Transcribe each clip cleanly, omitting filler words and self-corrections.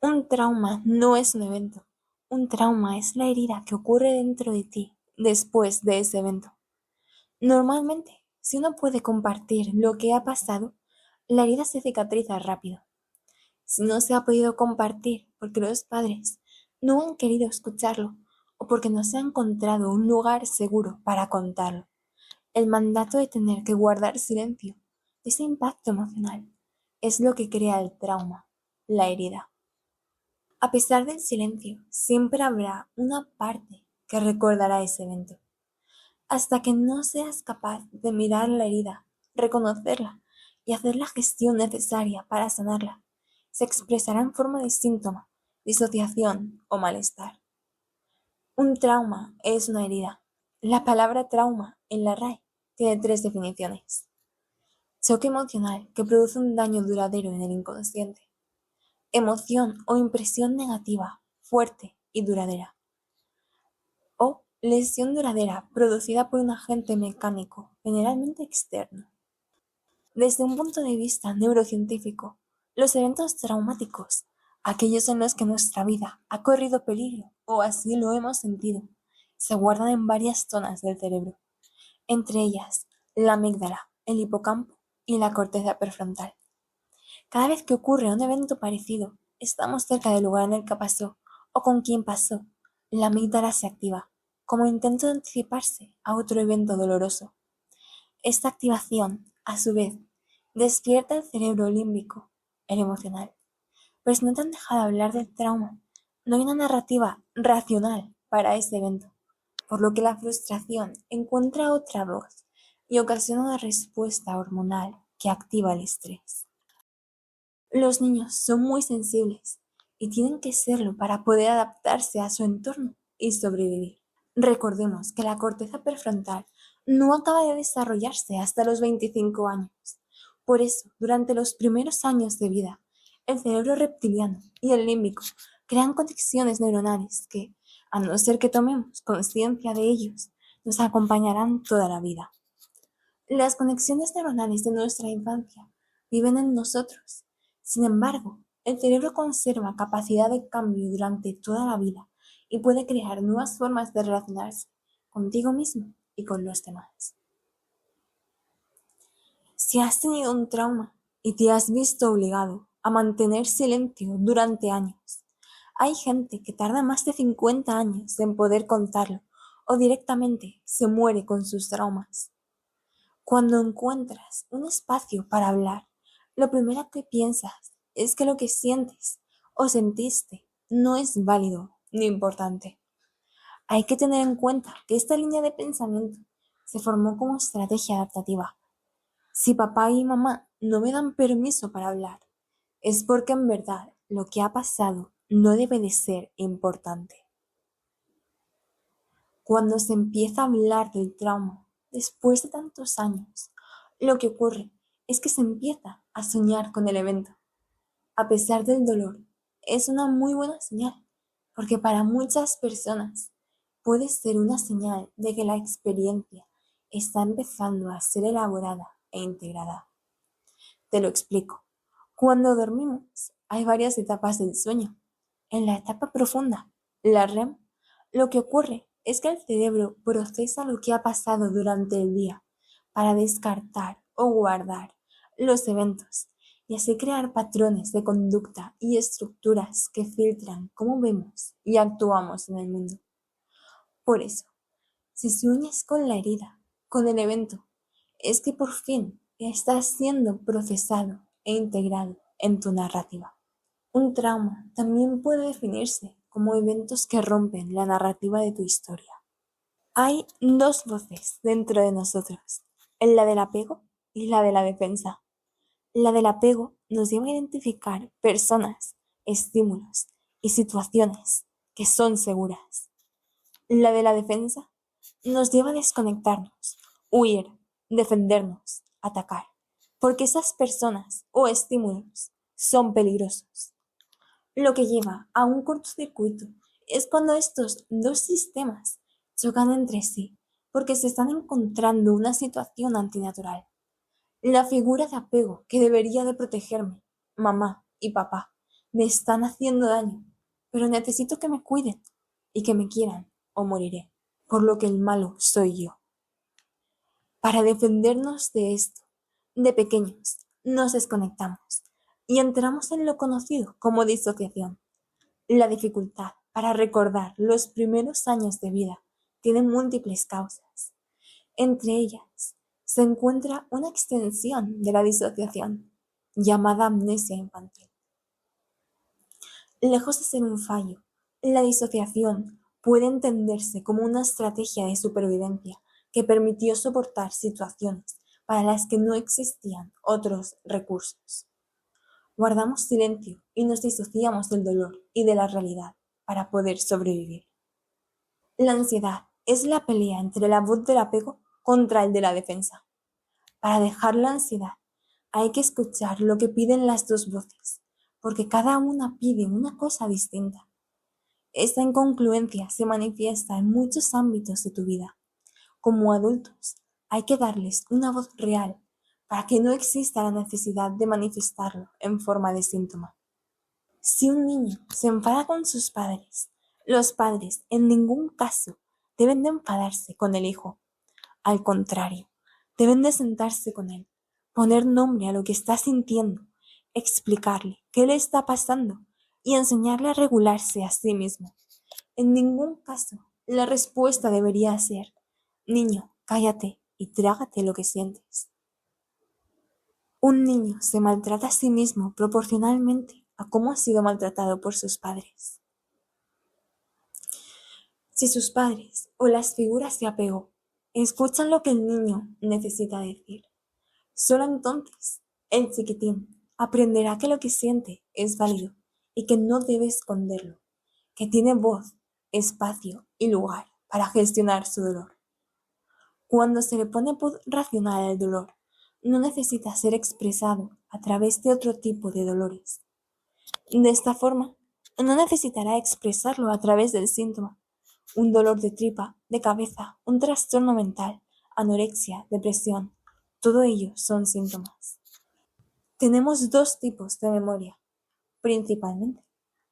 Un trauma no es un evento. Un trauma es la herida que ocurre dentro de ti después de ese evento. Normalmente, si uno puede compartir lo que ha pasado, la herida se cicatriza rápido. Si no se ha podido compartir porque los padres no han querido escucharlo o porque no se ha encontrado un lugar seguro para contarlo, el mandato de tener que guardar silencio, ese impacto emocional, es lo que crea el trauma, la herida. A pesar del silencio, siempre habrá una parte que recordará ese evento. Hasta que no seas capaz de mirar la herida, reconocerla y hacer la gestión necesaria para sanarla, se expresará en forma de síntoma, disociación o malestar. Un trauma es una herida. La palabra trauma en la RAE tiene tres definiciones. Choque emocional que produce un daño duradero en el inconsciente. Emoción o impresión negativa, fuerte y duradera. O lesión duradera producida por un agente mecánico, generalmente externo. Desde un punto de vista neurocientífico, los eventos traumáticos, aquellos en los que nuestra vida ha corrido peligro o así lo hemos sentido, se guardan en varias zonas del cerebro, entre ellas la amígdala, el hipocampo y la corteza prefrontal. Cada vez que ocurre un evento parecido, estamos cerca del lugar en el que pasó o con quién pasó, la amígdala se activa, como intento de anticiparse a otro evento doloroso. Esta activación, a su vez, despierta el cerebro límbico, el emocional. Pero si no te han dejado hablar del trauma, no hay una narrativa racional para ese evento, por lo que la frustración encuentra otra voz y ocasiona una respuesta hormonal que activa el estrés. Los niños son muy sensibles y tienen que serlo para poder adaptarse a su entorno y sobrevivir. Recordemos que la corteza prefrontal no acaba de desarrollarse hasta los 25 años. Por eso, durante los primeros años de vida, el cerebro reptiliano y el límbico crean conexiones neuronales que, a no ser que tomemos conciencia de ellos, nos acompañarán toda la vida. Las conexiones neuronales de nuestra infancia viven en nosotros. Sin embargo, el cerebro conserva capacidad de cambio durante toda la vida y puede crear nuevas formas de relacionarse contigo mismo y con los demás. Si has tenido un trauma y te has visto obligado a mantener silencio durante años, hay gente que tarda más de 50 años en poder contarlo o directamente se muere con sus traumas. Cuando encuentras un espacio para hablar, lo primero que piensas es que lo que sientes o sentiste no es válido ni importante. Hay que tener en cuenta que esta línea de pensamiento se formó como estrategia adaptativa. Si papá y mamá no me dan permiso para hablar, es porque en verdad lo que ha pasado no debe de ser importante. Cuando se empieza a hablar del trauma, después de tantos años, lo que ocurre es que se empieza a soñar con el evento. A pesar del dolor, es una muy buena señal, porque para muchas personas puede ser una señal de que la experiencia está empezando a ser elaborada e integrada. Te lo explico. Cuando dormimos, hay varias etapas del sueño. En la etapa profunda, la REM, lo que ocurre es que el cerebro procesa lo que ha pasado durante el día para descartar o guardar los eventos y así crear patrones de conducta y estructuras que filtran cómo vemos y actuamos en el mundo. Por eso, si sueñas con la herida, con el evento, es que por fin está siendo procesado e integrado en tu narrativa. Un trauma también puede definirse como eventos que rompen la narrativa de tu historia. Hay dos voces dentro de nosotros, la del apego y la de la defensa. La del apego nos lleva a identificar personas, estímulos y situaciones que son seguras. La de la defensa nos lleva a desconectarnos, huir, defendernos, atacar, porque esas personas o estímulos son peligrosos. Lo que lleva a un cortocircuito es cuando estos dos sistemas chocan entre sí, porque se están encontrando una situación antinatural. La figura de apego que debería de protegerme, mamá y papá, Me están haciendo daño, pero necesito que me cuiden y que me quieran o moriré, por lo que el malo soy yo. Para defendernos de esto, de pequeños, nos desconectamos y entramos en lo conocido como disociación. La dificultad para recordar los primeros años de vida tiene múltiples causas. Entre ellas se encuentra una extensión de la disociación, llamada amnesia infantil. Lejos de ser un fallo, la disociación puede entenderse como una estrategia de supervivencia que permitió soportar situaciones para las que no existían otros recursos. Guardamos silencio y nos disociamos del dolor y de la realidad para poder sobrevivir. La ansiedad es la pelea entre la voz del apego contra el de la defensa. Para dejar la ansiedad hay que escuchar lo que piden las dos voces, porque cada una pide una cosa distinta. Esta incongruencia se manifiesta en muchos ámbitos de tu vida. Como adultos, hay que darles una voz real para que no exista la necesidad de manifestarlo en forma de síntoma. Si un niño se enfada con sus padres, los padres en ningún caso deben de enfadarse con el hijo. Al contrario, deben de sentarse con él, poner nombre a lo que está sintiendo, explicarle qué le está pasando y enseñarle a regularse a sí mismo. En ningún caso la respuesta debería ser: niño, cállate y trágate lo que sientes. Un niño se maltrata a sí mismo proporcionalmente a cómo ha sido maltratado por sus padres. Si sus padres o las figuras de apego escuchan lo que el niño necesita decir, solo entonces el chiquitín aprenderá que lo que siente es válido y que no debe esconderlo, que tiene voz, espacio y lugar para gestionar su dolor. Cuando se le pone voz racional al dolor, no necesita ser expresado a través de otro tipo de dolores. De esta forma, no necesitará expresarlo a través del síntoma: un dolor de tripa, de cabeza, un trastorno mental, anorexia, depresión. Todo ello son síntomas. Tenemos dos tipos de memoria, principalmente.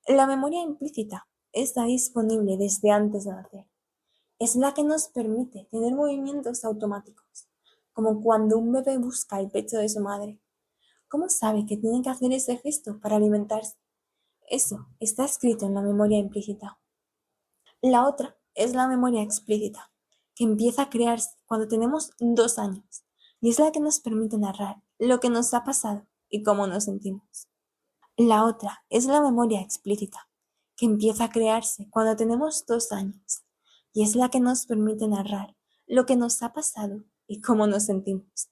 La memoria implícita está disponible desde antes de nacer. Es la que nos permite tener movimientos automáticos, como cuando un bebé busca el pecho de su madre. ¿Cómo sabe que tiene que hacer ese gesto para alimentarse? Eso está escrito en la memoria implícita. La otra es la memoria explícita, que empieza a crearse cuando tenemos 2 años, y es la que nos permite narrar lo que nos ha pasado y cómo nos sentimos. La otra es la memoria explícita, que empieza a crearse cuando tenemos 2 años, y es la que nos permite narrar lo que nos ha pasado y cómo nos sentimos.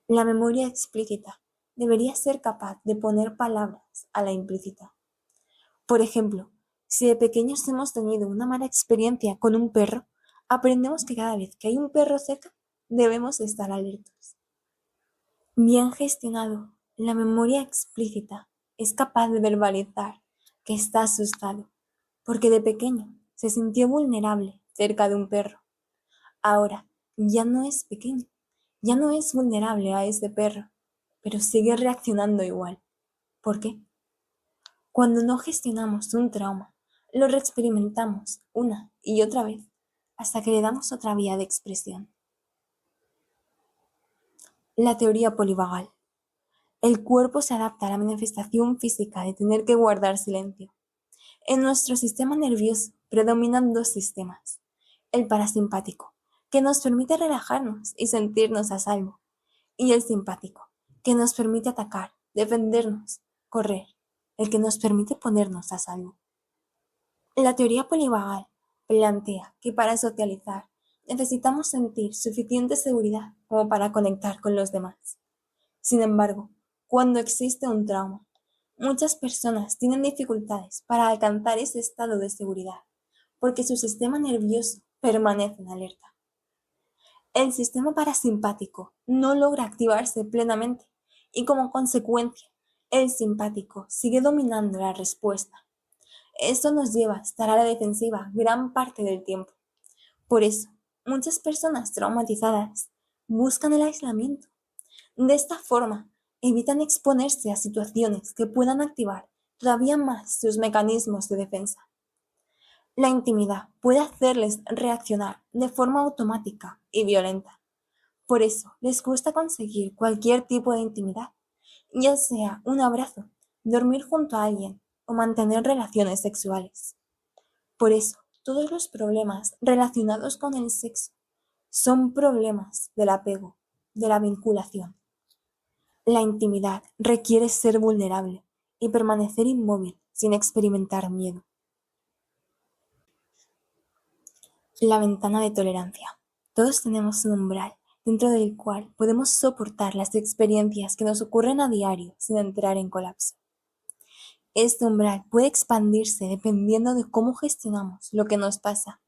La memoria explícita debería ser capaz de poner palabras a la implícita. Por ejemplo, si de pequeños hemos tenido una mala experiencia con un perro, aprendemos que cada vez que hay un perro cerca, debemos estar alertos. Bien gestionado, la memoria explícita es capaz de verbalizar que está asustado, porque de pequeño se sintió vulnerable cerca de un perro. Ahora ya no es pequeño, ya no es vulnerable a ese perro, pero sigue reaccionando igual. ¿Por qué? Cuando no gestionamos un trauma, lo reexperimentamos una y otra vez hasta que le damos otra vía de expresión. La teoría polivagal. El cuerpo se adapta a la manifestación física de tener que guardar silencio. En nuestro sistema nervioso predominan dos sistemas: el parasimpático, que nos permite relajarnos y sentirnos a salvo, y el simpático, que nos permite atacar, defendernos, correr, el que nos permite ponernos a salvo. La teoría polivagal plantea que para socializar necesitamos sentir suficiente seguridad como para conectar con los demás. Sin embargo, cuando existe un trauma, muchas personas tienen dificultades para alcanzar ese estado de seguridad, porque su sistema nervioso permanece en alerta. El sistema parasimpático no logra activarse plenamente y como consecuencia, el simpático sigue dominando la respuesta. Esto nos lleva a estar a la defensiva gran parte del tiempo. Por eso, muchas personas traumatizadas buscan el aislamiento. De esta forma, evitan exponerse a situaciones que puedan activar todavía más sus mecanismos de defensa. La intimidad puede hacerles reaccionar de forma automática y violenta. Por eso les cuesta conseguir cualquier tipo de intimidad, ya sea un abrazo, dormir junto a alguien o mantener relaciones sexuales. Por eso, todos los problemas relacionados con el sexo son problemas del apego, de la vinculación. La intimidad requiere ser vulnerable y permanecer inmóvil sin experimentar miedo. La ventana de tolerancia. Todos tenemos un umbral dentro del cual podemos soportar las experiencias que nos ocurren a diario sin entrar en colapso. Este umbral puede expandirse dependiendo de cómo gestionamos lo que nos pasa,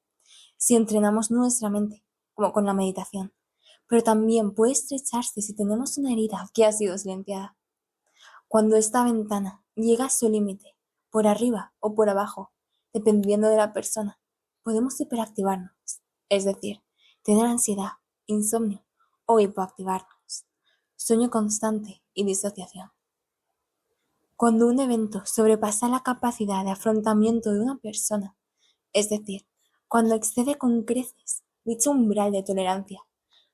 si entrenamos nuestra mente, como con la meditación, pero también puede estrecharse si tenemos una herida que ha sido silenciada. Cuando esta ventana llega a su límite, por arriba o por abajo, dependiendo de la persona, podemos hiperactivarnos, es decir, tener ansiedad, insomnio o hipoactivarnos, sueño constante y disociación. Cuando un evento sobrepasa la capacidad de afrontamiento de una persona, es decir, cuando excede con creces dicho umbral de tolerancia,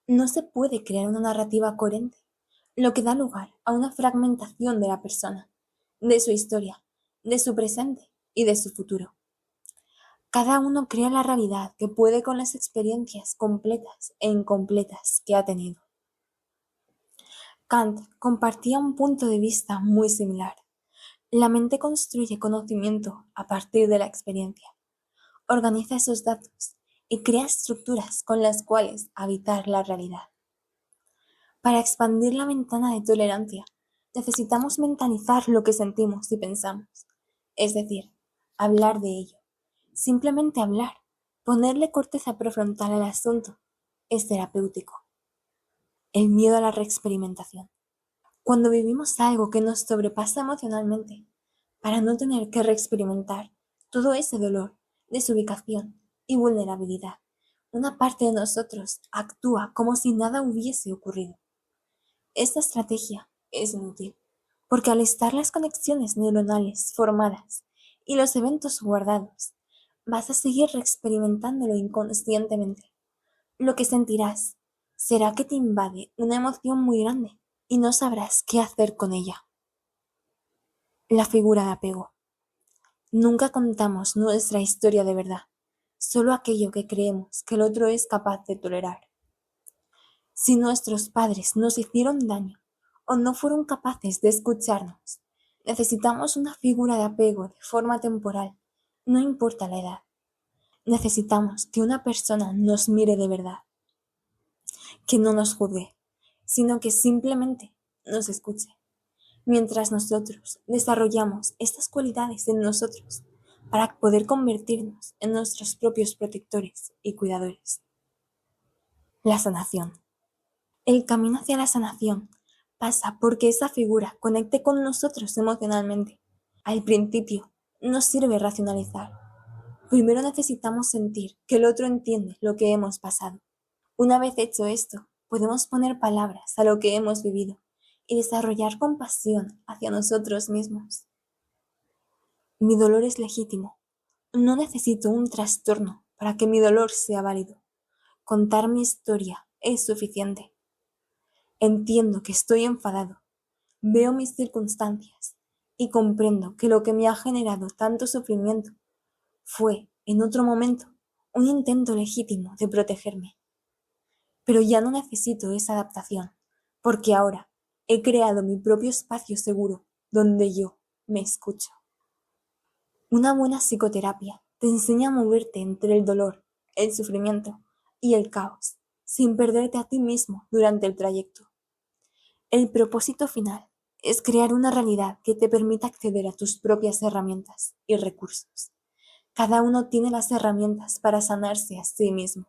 no se puede crear una narrativa coherente, lo que da lugar a una fragmentación de la persona, de su historia, de su presente y de su futuro. Cada uno crea la realidad que puede con las experiencias completas e incompletas que ha tenido. Kant compartía un punto de vista muy similar. La mente construye conocimiento a partir de la experiencia, organiza esos datos y crea estructuras con las cuales habitar la realidad. Para expandir la ventana de tolerancia, necesitamos mentalizar lo que sentimos y pensamos, es decir, hablar de ello. Simplemente hablar, ponerle corteza prefrontal al asunto, es terapéutico. El miedo a la reexperimentación. Cuando vivimos algo que nos sobrepasa emocionalmente, para no tener que reexperimentar todo ese dolor, desubicación y vulnerabilidad, una parte de nosotros actúa como si nada hubiese ocurrido. Esta estrategia es inútil, porque al estar las conexiones neuronales formadas y los eventos guardados, vas a seguir reexperimentándolo inconscientemente. Lo que sentirás será que te invade una emoción muy grande y no sabrás qué hacer con ella. La figura de apego. Nunca contamos nuestra historia de verdad, solo aquello que creemos que el otro es capaz de tolerar. Si nuestros padres nos hicieron daño o no fueron capaces de escucharnos, necesitamos una figura de apego de forma temporal, no importa la edad. Necesitamos que una persona nos mire de verdad, que no nos juzgue, sino que simplemente nos escuche, mientras nosotros desarrollamos estas cualidades en nosotros para poder convertirnos en nuestros propios protectores y cuidadores. La sanación. El camino hacia la sanación pasa porque esa figura conecte con nosotros emocionalmente. Al principio, no sirve racionalizar. Primero necesitamos sentir que el otro entiende lo que hemos pasado. Una vez hecho esto, podemos poner palabras a lo que hemos vivido y desarrollar compasión hacia nosotros mismos. Mi dolor es legítimo. No necesito un trastorno para que mi dolor sea válido. Contar mi historia es suficiente. Entiendo que estoy enfadado. Veo mis circunstancias y comprendo que lo que me ha generado tanto sufrimiento fue, en otro momento, un intento legítimo de protegerme. Pero ya no necesito esa adaptación, porque ahora he creado mi propio espacio seguro donde yo me escucho. Una buena psicoterapia te enseña a moverte entre el dolor, el sufrimiento y el caos, sin perderte a ti mismo durante el trayecto. El propósito final es crear una realidad que te permita acceder a tus propias herramientas y recursos. Cada uno tiene las herramientas para sanarse a sí mismo.